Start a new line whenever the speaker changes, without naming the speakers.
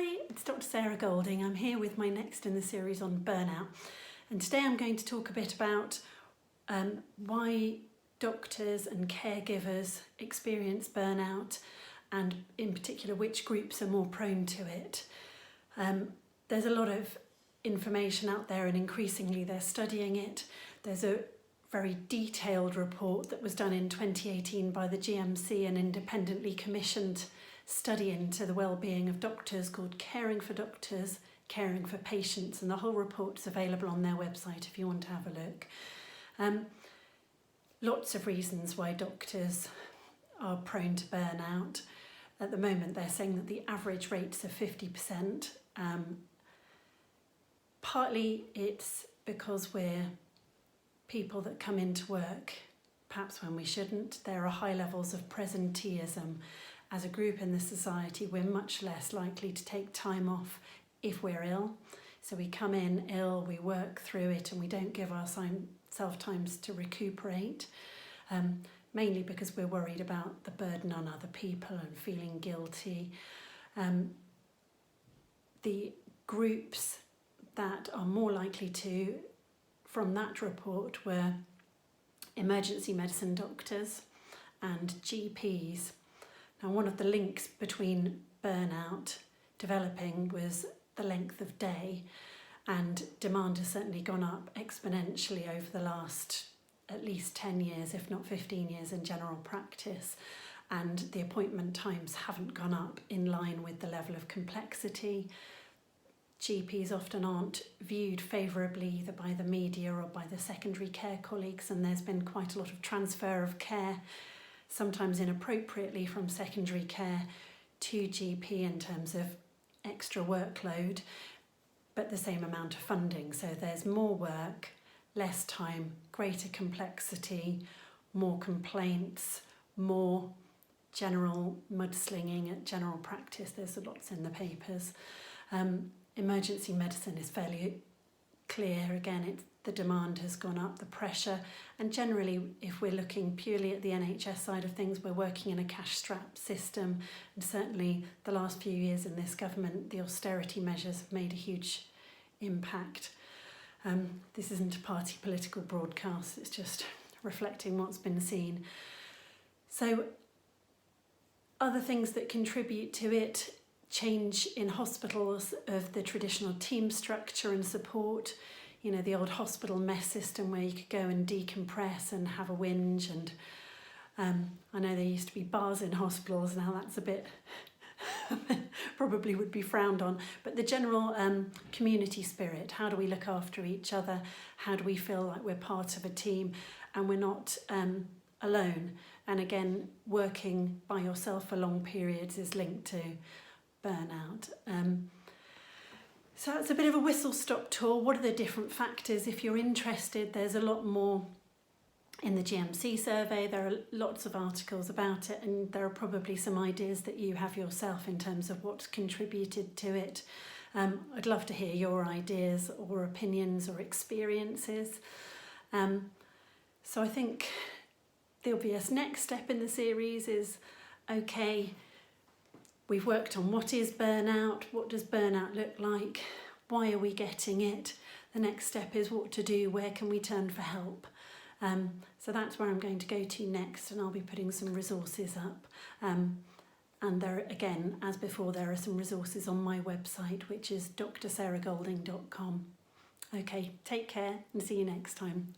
Hi, it's Dr. Sarah Golding. I'm here with my next in the series on burnout, and today I'm going to talk a bit about why doctors and caregivers experience burnout, and in particular which groups are more prone to it. There's a lot of information out there and increasingly they're studying it. There's a very detailed report that was done in 2018 by the GMC, an independently commissioned study into the well-being of doctors called Caring for Doctors, Caring for Patients, and the whole report's available on their website if you want to have a look. Lots of reasons why doctors are prone to burnout. At the moment they're saying that the average rates are 50%. Partly it's because we're people that come into work perhaps when we shouldn't. There are high levels of presenteeism. As a group in the society, we're much less likely to take time off if we're ill. So we come in ill, we work through it, and we don't give ourselves times to recuperate, mainly because we're worried about the burden on other people and feeling guilty. The groups that are more likely to, from that report, were emergency medicine doctors and GPs. Now, one of the links between burnout developing was the length of day, and demand has certainly gone up exponentially over the last at least 10 years, if not 15 years in general practice, and the appointment times haven't gone up in line with the level of complexity. GPs often aren't viewed favourably either by the media or by the secondary care colleagues, and there's been quite a lot of transfer of care, sometimes inappropriately, from secondary care to GP in terms of extra workload, but the same amount of funding. So there's more work, less time, greater complexity, more complaints, more general mudslinging at general practice. There's lots in the papers. Emergency medicine is fairly clear. Again, the demand has gone up, the pressure, and generally, if we're looking purely at the NHS side of things, we're working in a cash-strapped system, and certainly the last few years in this government, the austerity measures have made a huge impact. This isn't a party political broadcast, it's just reflecting what's been seen. So, other things that contribute to it: change in hospitals of the traditional team structure and support. You know, the old hospital mess system where you could go and decompress and have a whinge, and I know there used to be bars in hospitals, now that's a bit probably would be frowned on, but the general community spirit, how do we look after each other, how do we feel like we're part of a team and we're not alone, and again, working by yourself for long periods is linked to burnout. So it's a bit of a whistle-stop tour. What are the different factors? If you're interested, there's a lot more in the GMC survey. There are lots of articles about it, and there are probably some ideas that you have yourself in terms of what's contributed to it. I'd love to hear your ideas or opinions or experiences. So I think the obvious next step in the series is, okay, we've worked on what is burnout, what does burnout look like, why are we getting it? The next step is what to do, where can we turn for help? So that's where I'm going to go to next, and I'll be putting some resources up. And there, again, as before, there are some resources on my website, which is drsarahgolding.com. Okay, take care and see you next time.